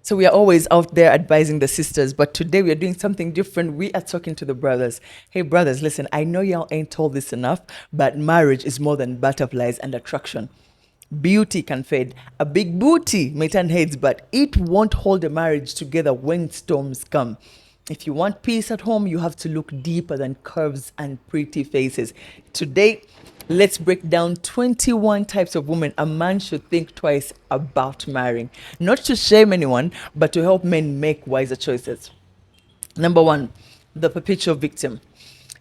So we are always out there advising the sisters, but today we are doing something different. We are talking to the brothers. Hey, brothers, listen, I know y'all ain't told this enough, but marriage is more than butterflies and attraction. Beauty can fade. A big booty may turn heads, but it won't hold a marriage together when storms come. If you want peace at home, you have to look deeper than curves and pretty faces. Today, let's break down 21 types of women a man should think twice about marrying. Not to shame anyone, but to help men make wiser choices. Number one, the perpetual victim.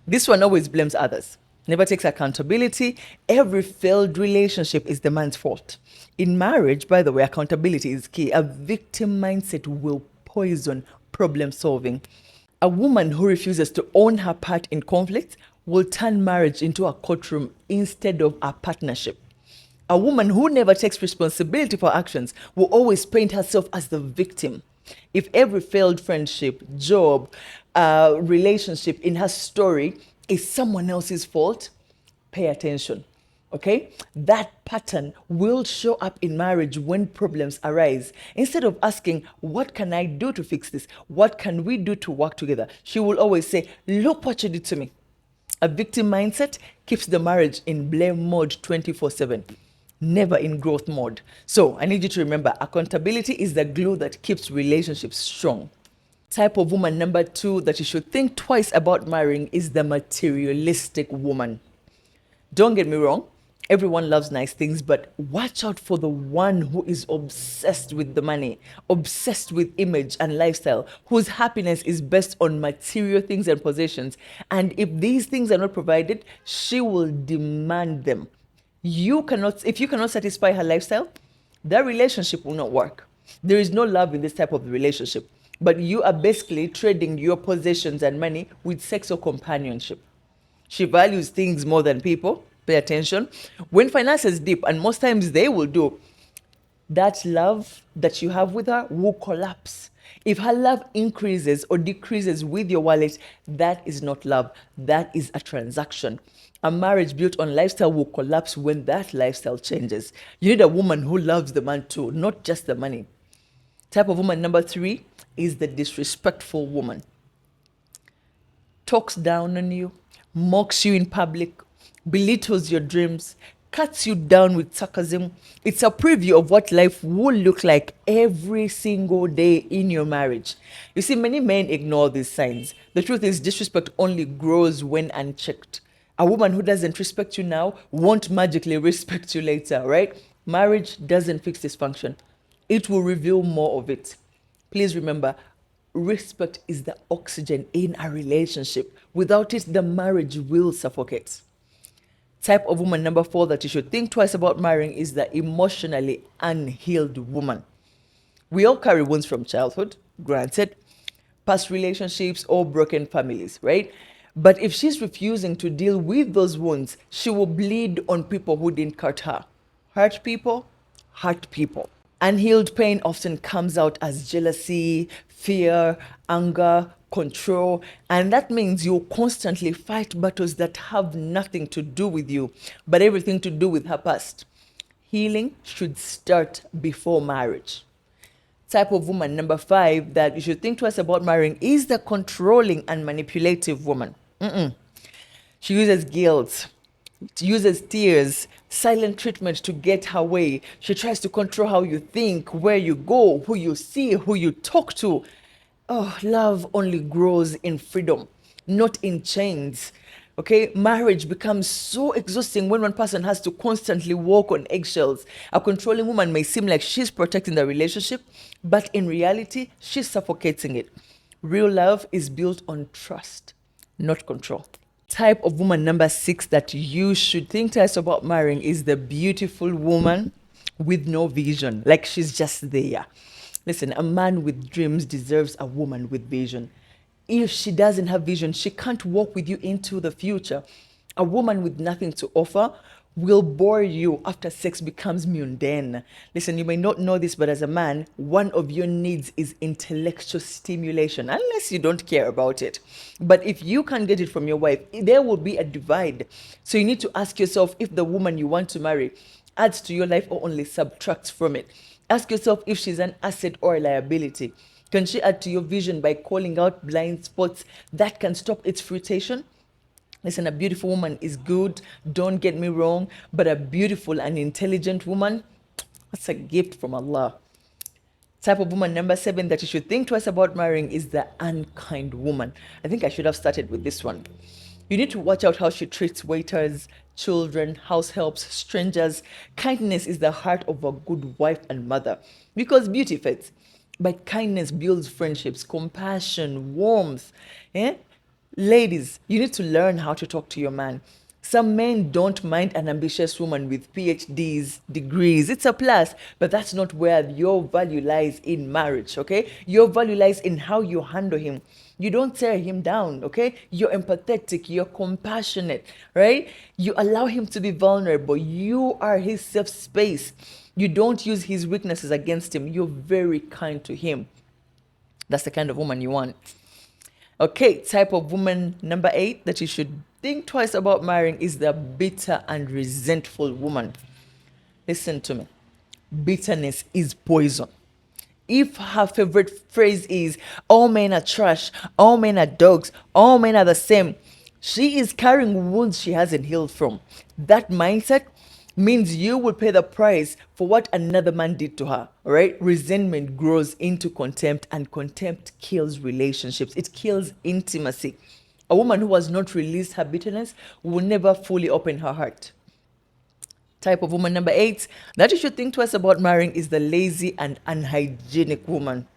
This one always blames others, never takes accountability. Every failed relationship is the man's fault. In marriage, by the way, accountability is key. A victim mindset will poison problem solving. A woman who refuses to own her part in conflict will turn marriage into a courtroom instead of a partnership. A woman who never takes responsibility for actions will always paint herself as the victim. If every failed friendship, job, relationship in her story is someone else's fault, pay attention. Okay? That pattern will show up in marriage when problems arise. Instead of asking, what can I do to fix this? What can we do to work together? She will always say, look what you did to me. A victim mindset keeps the marriage in blame mode 24/7, never in growth mode. So I need you to remember, accountability is the glue that keeps relationships strong. Type of woman number two that you should think twice about marrying is the materialistic woman. Don't get me wrong, everyone loves nice things, but watch out for the one who is obsessed with the money, obsessed with image and lifestyle, whose happiness is based on material things and possessions. And if these things are not provided, she will demand them. If you cannot satisfy her lifestyle, that relationship will not work. There is no love in this type of relationship, but you are basically trading your possessions and money with sex or companionship. She values things more than people. Pay attention. When finances dip, and most times they will do, that love that you have with her will collapse. If her love increases or decreases with your wallet, that is not love. That is a transaction. A marriage built on lifestyle will collapse when that lifestyle changes. You need a woman who loves the man too, not just the money. Type of woman number three is the disrespectful woman. Talks down on you, mocks you in public, belittles your dreams, cuts you down with sarcasm. It's a preview of what life will look like every single day in your marriage. You see, many men ignore these signs. The truth is, disrespect only grows when unchecked. A woman who doesn't respect you now won't magically respect you later, right? Marriage doesn't fix dysfunction. It will reveal more of it. Please remember, respect is the oxygen in a relationship. Without it, the marriage will suffocate. Type of woman number four that you should think twice about marrying is the emotionally unhealed woman. We all carry wounds from childhood, granted, past relationships or broken families, right? But if she's refusing to deal with those wounds, she will bleed on people who didn't hurt her. Hurt people, hurt people. Unhealed pain often comes out as jealousy, fear, anger, control, and that means you'll constantly fight battles that have nothing to do with you, but everything to do with her past. Healing should start before marriage. Type of woman number five that you should think twice about marrying is the controlling and manipulative woman. She uses guilt, uses tears, silent treatment to get her way. She tries to control how you think, where you go, who you see, who you talk to. Oh, love only grows in freedom, not in chains. Okay, marriage becomes so exhausting when one person has to constantly walk on eggshells. A controlling woman may seem like she's protecting the relationship, but in reality, she's suffocating it. Real love is built on trust, not control. Type of woman number six that you should think twice about marrying is the beautiful woman with no vision, like she's just there. Listen, a man with dreams deserves a woman with vision. If she doesn't have vision, she can't walk with you into the future. A woman with nothing to offer will bore you after sex becomes mundane. Listen, you may not know this, but as a man, one of your needs is intellectual stimulation, unless you don't care about it. But if you can't get it from your wife, there will be a divide. So you need to ask yourself if the woman you want to marry adds to your life or only subtracts from it. Ask yourself if she's an asset or a liability. Can she add to your vision by calling out blind spots that can stop its fruitation? Listen, a beautiful woman is good, don't get me wrong, but a beautiful and intelligent woman, that's a gift from Allah. Type of woman number 7 that you should think twice about marrying is the unkind woman. I think I should have started with this one. You need to watch out how she treats waiters, children, house helps, strangers. Kindness is the heart of a good wife and mother because beauty fits. But kindness builds friendships, compassion, warmth. Eh? Ladies, you need to learn how to talk to your man. Some men don't mind an ambitious woman with PhDs, degrees. It's a plus, but that's not where your value lies in marriage, okay? Your value lies in how you handle him. You don't tear him down, okay? You're empathetic, you're compassionate, right? You allow him to be vulnerable. You are his safe space. You don't use his weaknesses against him. You're very kind to him. That's the kind of woman you want. Okay, type of woman number 8 that you should think twice about marrying is the bitter and resentful woman. Listen to me. Bitterness is poison. If her favorite phrase is, all men are trash, all men are dogs, all men are the same, she is carrying wounds she hasn't healed from. That mindset means you will pay the price for what another man did to her, all right? Resentment grows into contempt, and contempt kills relationships. It kills intimacy. A woman who has not released her bitterness will never fully open her heart. Type of woman number 8 that you should think twice about marrying is the lazy and unhygienic woman.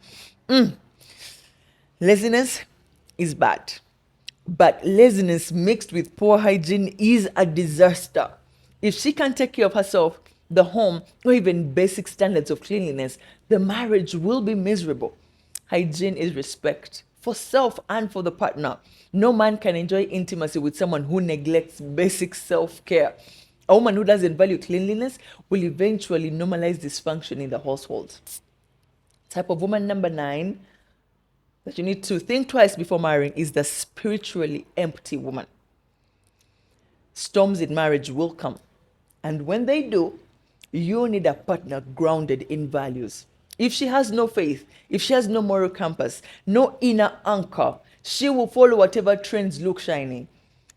Laziness is bad, but laziness mixed with poor hygiene is a disaster. If she can't take care of herself, the home, or even basic standards of cleanliness, the marriage will be miserable. Hygiene is respect for self and for the partner. No man can enjoy intimacy with someone who neglects basic self-care. A woman who doesn't value cleanliness will eventually normalize dysfunction in the household. Type of woman number 9 that you need to think twice before marrying is the spiritually empty woman. Storms in marriage will come. And when they do, you need a partner grounded in values. If she has no faith, if she has no moral compass, no inner anchor, she will follow whatever trends look shiny.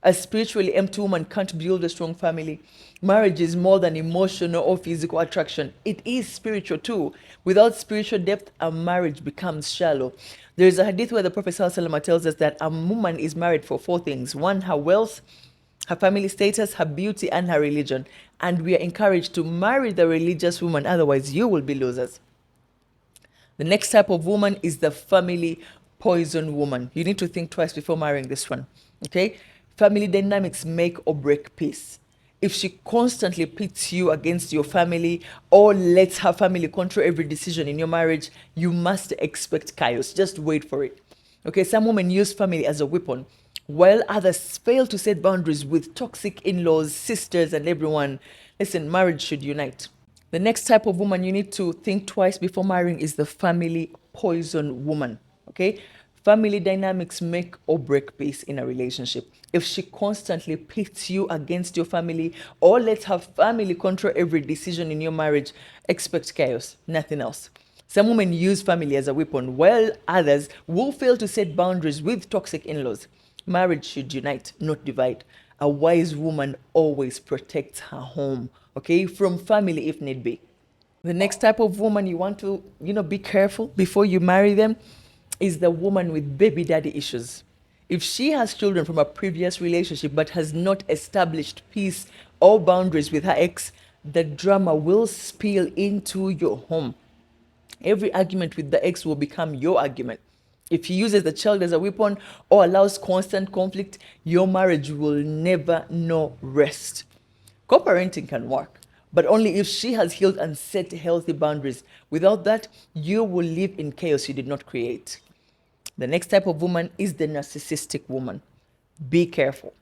A spiritually empty woman can't build a strong family. Marriage is more than emotional or physical attraction. It is spiritual too. Without spiritual depth, a marriage becomes shallow. There is a hadith where the Prophet ﷺ tells us that a woman is married for 4 things. 1, her wealth, her family status, her beauty, and her religion. And we are encouraged to marry the religious woman, otherwise you will be losers. The next type of woman is the family poison woman. You need to think twice before marrying this one, okay? Family dynamics make or break peace. If she constantly pits you against your family or lets her family control every decision in your marriage, you must expect chaos. Just wait for it. Okay, some women use family as a weapon, while others fail to set boundaries with toxic in-laws, sisters, and everyone. Listen, marriage should unite. The next type of woman you need to think twice before marrying is the family poison woman. Okay? Family dynamics make or break peace in a relationship. If she constantly pits you against your family or lets her family control every decision in your marriage, expect chaos, nothing else. Some women use family as a weapon, while others will fail to set boundaries with toxic in-laws. Marriage should unite, not divide. A wise woman always protects her home, okay, from family if need be. The next type of woman you want to, be careful before you marry them is the woman with baby daddy issues. If she has children from a previous relationship but has not established peace or boundaries with her ex, the drama will spill into your home. Every argument with the ex will become your argument. If he uses the child as a weapon or allows constant conflict, your marriage will never know rest. Co-parenting can work, but only if she has healed and set healthy boundaries. Without that, you will live in chaos you did not create. The next type of woman is the narcissistic woman. Be careful.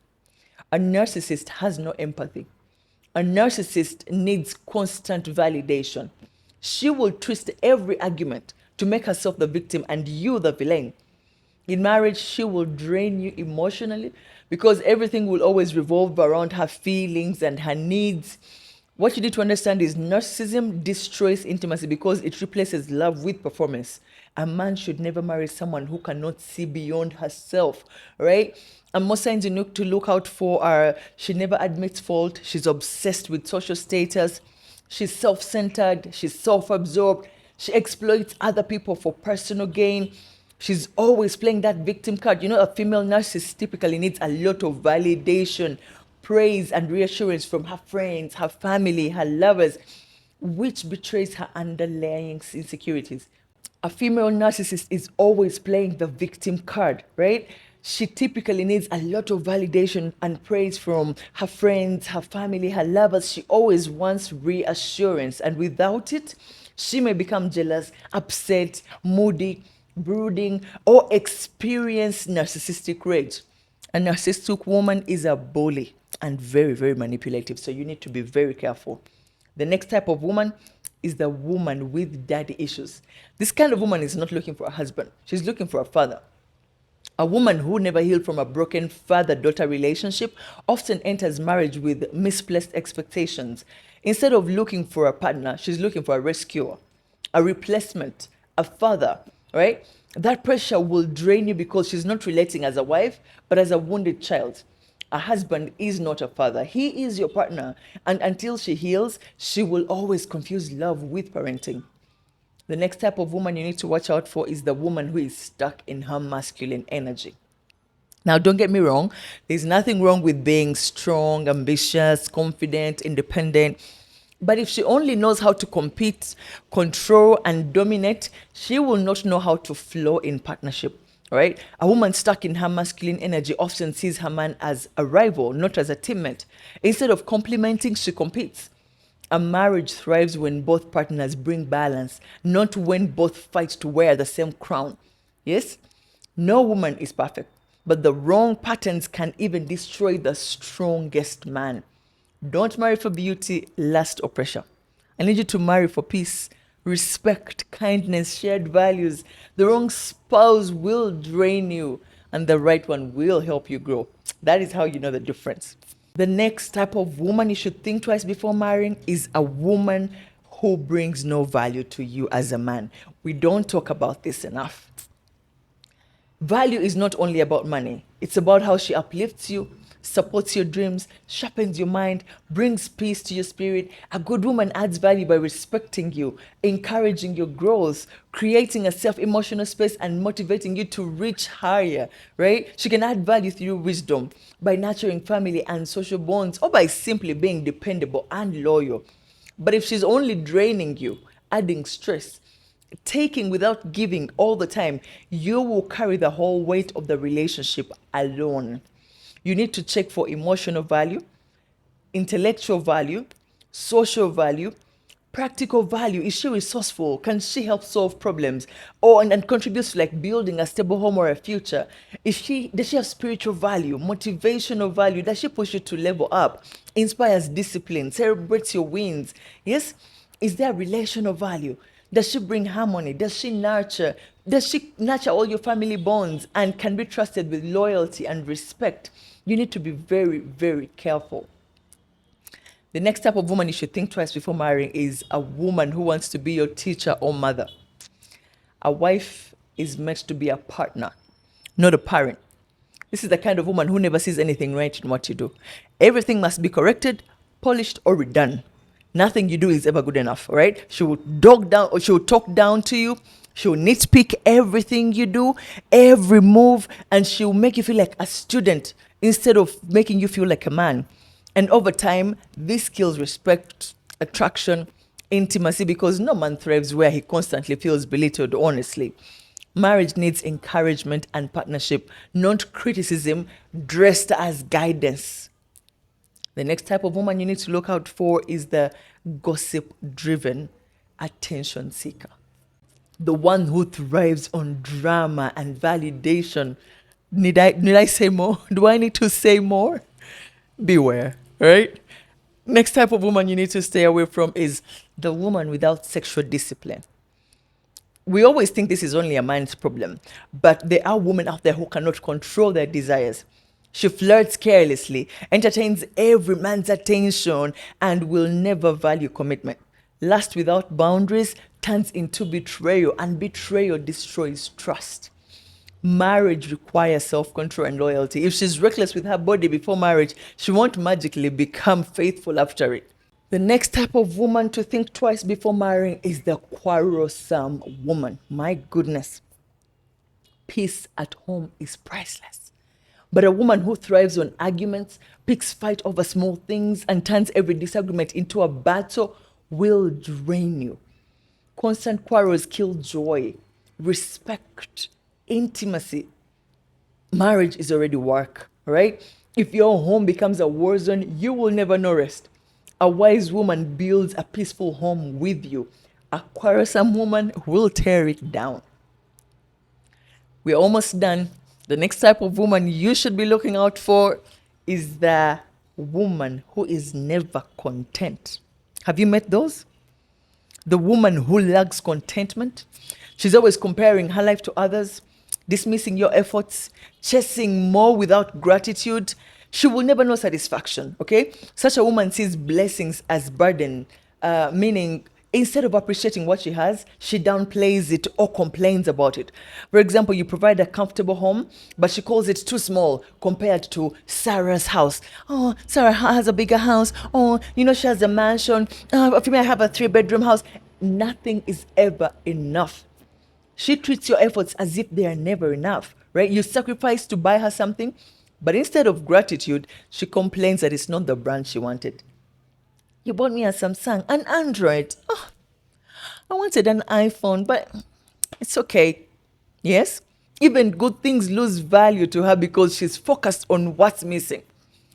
A narcissist has no empathy. A narcissist needs constant validation. She will twist every argument to make herself the victim and you the villain. In marriage, she will drain you emotionally because everything will always revolve around her feelings and her needs. What you need to understand is narcissism destroys intimacy because it replaces love with performance. A man should never marry someone who cannot see beyond herself, right? And most signs you need to look out for are she never admits fault, she's obsessed with social status, she's self centered, she's self absorbed, she exploits other people for personal gain. She's always playing that victim card. You know, a female narcissist typically needs a lot of validation, praise, and reassurance from her friends, her family, her lovers, which betrays her underlying insecurities. A female narcissist is always playing the victim card, right? She typically needs a lot of validation and praise from her friends, her family, her lovers. She always wants reassurance, and without it, she may become jealous, upset, moody, brooding, or experience narcissistic rage. A narcissistic woman is a bully and very, very manipulative, so you need to be very careful. The next type of woman is the woman with daddy issues. This kind of woman is not looking for a husband, she's looking for a father. A woman who never healed from a broken father-daughter relationship often enters marriage with misplaced expectations. Instead of looking for a partner, she's looking for a rescuer, a replacement, a father, right? That pressure will drain you because she's not relating as a wife, but as a wounded child. A husband is not a father. He is your partner. And until she heals, she will always confuse love with parenting. The next type of woman you need to watch out for is the woman who is stuck in her masculine energy. Now, don't get me wrong, there's nothing wrong with being strong, ambitious, confident, independent. But if she only knows how to compete, control, and dominate, she will not know how to flow in partnership, right? A woman stuck in her masculine energy often sees her man as a rival, not as a teammate. Instead of complimenting, she competes. A marriage thrives when both partners bring balance, not when both fight to wear the same crown. Yes? No woman is perfect, but the wrong patterns can even destroy the strongest man. Don't marry for beauty, lust, or pressure. I need you to marry for peace, respect, kindness, shared values. The wrong spouse will drain you, and the right one will help you grow. That is how you know the difference. The next type of woman you should think twice before marrying is a woman who brings no value to you as a man. We don't talk about this enough. Value is not only about money. It's about how she uplifts you, supports your dreams, sharpens your mind, brings peace to your spirit. A good woman adds value by respecting you, encouraging your growth, creating a self-emotional space, and motivating you to reach higher, right? She can add value through wisdom, by nurturing family and social bonds, or by simply being dependable and loyal. But if she's only draining you, adding stress, taking without giving all the time, you will carry the whole weight of the relationship alone. You need to check for emotional value, intellectual value, social value, practical value. Is she resourceful? Can she help solve problems? Or and contributes to like building a stable home or a future? Does she have spiritual value, motivational value? Does she push you to level up? Inspires discipline, celebrates your wins? Yes? Is there relational value? Does she bring harmony? Does she nurture? Does she nurture all your family bonds and can be trusted with loyalty and respect? You need to be very, very careful. The next type of woman you should think twice before marrying is a woman who wants to be your teacher or mother. A wife is meant to be a partner, not a parent. This is the kind of woman who never sees anything right in what you do. Everything must be corrected, polished, or redone. Nothing you do is ever good enough, right? She will dog down or she will talk down to you. She will nitpick everything you do, every move, and she will make you feel like a student instead of making you feel like a man. And over time, this kills respect, attraction, intimacy, because no man thrives where he constantly feels belittled, honestly. Marriage needs encouragement and partnership, not criticism dressed as guidance. The next type of woman you need to look out for is the gossip-driven attention seeker. The one who thrives on drama and validation. Need I say more? Do I need to say more? Beware, right? Next type of woman you need to stay away from is the woman without sexual discipline. We always think this is only a man's problem, but there are women out there who cannot control their desires. She flirts carelessly, entertains every man's attention, and will never value commitment. Lust without boundaries turns into betrayal, and betrayal destroys trust. Marriage requires self control and loyalty. If she's reckless with her body before marriage, she won't magically become faithful after it. The next type of woman to think twice before marrying is the quarrelsome woman. My goodness. Peace at home is priceless. But a woman who thrives on arguments, picks fight over small things, and turns every disagreement into a battle will drain you. Constant quarrels kill joy, respect, intimacy. Marriage is already work, right? If your home becomes a war zone, you will never know rest. A wise woman builds a peaceful home with you. A quarrelsome woman will tear it down. We're almost done. The next type of woman you should be looking out for is the woman who is never content. Have you met those? The woman who lacks contentment. She's always comparing her life to others, dismissing your efforts, chasing more without gratitude. She will never know satisfaction, okay? Such a woman sees blessings as burden, meaning instead of appreciating what she has, she downplays it or complains about it. For example, you provide a comfortable home, but she calls it too small compared to Sarah's house. Oh, Sarah has a bigger house. Oh, she has a mansion. For me, I have a 3-bedroom house. Nothing is ever enough. She treats your efforts as if they are never enough, right? You sacrifice to buy her something, but instead of gratitude, she complains that it's not the brand she wanted. You bought me a Samsung, an Android. Oh, I wanted an iPhone, but it's okay. Yes? Even good things lose value to her because she's focused on what's missing.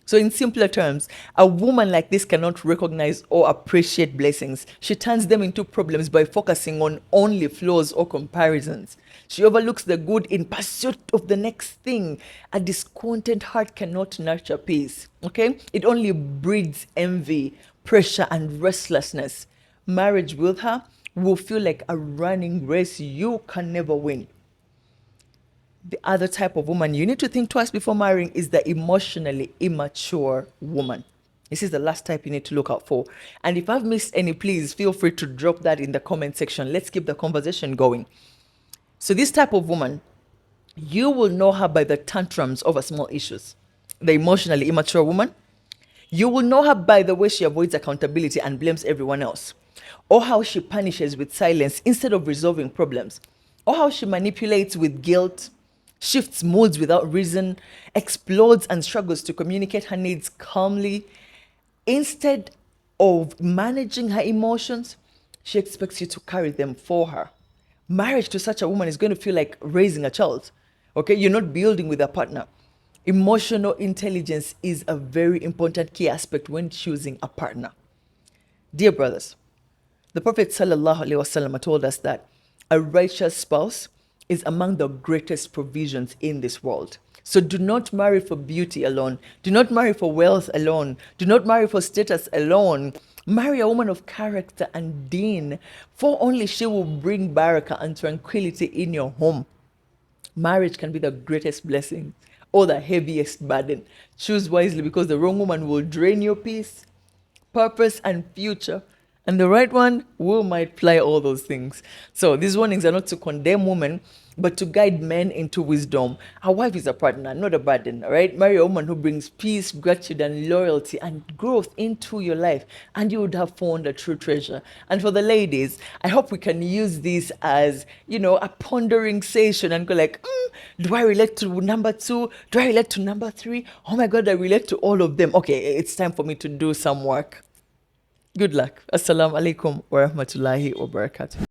So in simpler terms, a woman like this cannot recognize or appreciate blessings. She turns them into problems by focusing on only flaws or comparisons. She overlooks the good in pursuit of the next thing. A discontent heart cannot nurture peace. Okay? It only breeds envy, pressure, and restlessness. Marriage with her will feel like a running race you can never win. The other type of woman you need to think twice before marrying is the emotionally immature woman. This is the last type you need to look out for. And if I've missed any, please feel free to drop that in the comment section. Let's keep the conversation going. So this type of woman, you will know her by the tantrums over small issues. The emotionally immature woman, you will know her by the way she avoids accountability and blames everyone else, or how she punishes with silence instead of resolving problems, or how she manipulates with guilt, shifts moods without reason, explodes and struggles to communicate her needs calmly. Instead of managing her emotions, she expects you to carry them for her. Marriage to such a woman is going to feel like raising a child. Okay, you're not building with a partner. Emotional intelligence is a very important key aspect when choosing a partner. Dear brothers, the Prophet ﷺ told us that a righteous spouse is among the greatest provisions in this world. So do not marry for beauty alone. Do not marry for wealth alone. Do not marry for status alone. Marry a woman of character and deen, for only she will bring barakah and tranquility in your home. Marriage can be the greatest blessing or the heaviest burden. Choose wisely, because the wrong woman will drain your peace, purpose, and future. And the right one will multiply all those things. So these warnings are not to condemn women, but to guide men into wisdom. A wife is a partner, not a burden, all right? Marry a woman who brings peace, gratitude, and loyalty and growth into your life, and you would have found a true treasure. And for the ladies, I hope we can use this as, a pondering session and go like, do I relate to number 2? Do I relate to number 3? Oh my God, I relate to all of them. Okay, it's time for me to do some work. Good luck. Assalamu alaikum wa rahmatullahi wa barakatuh.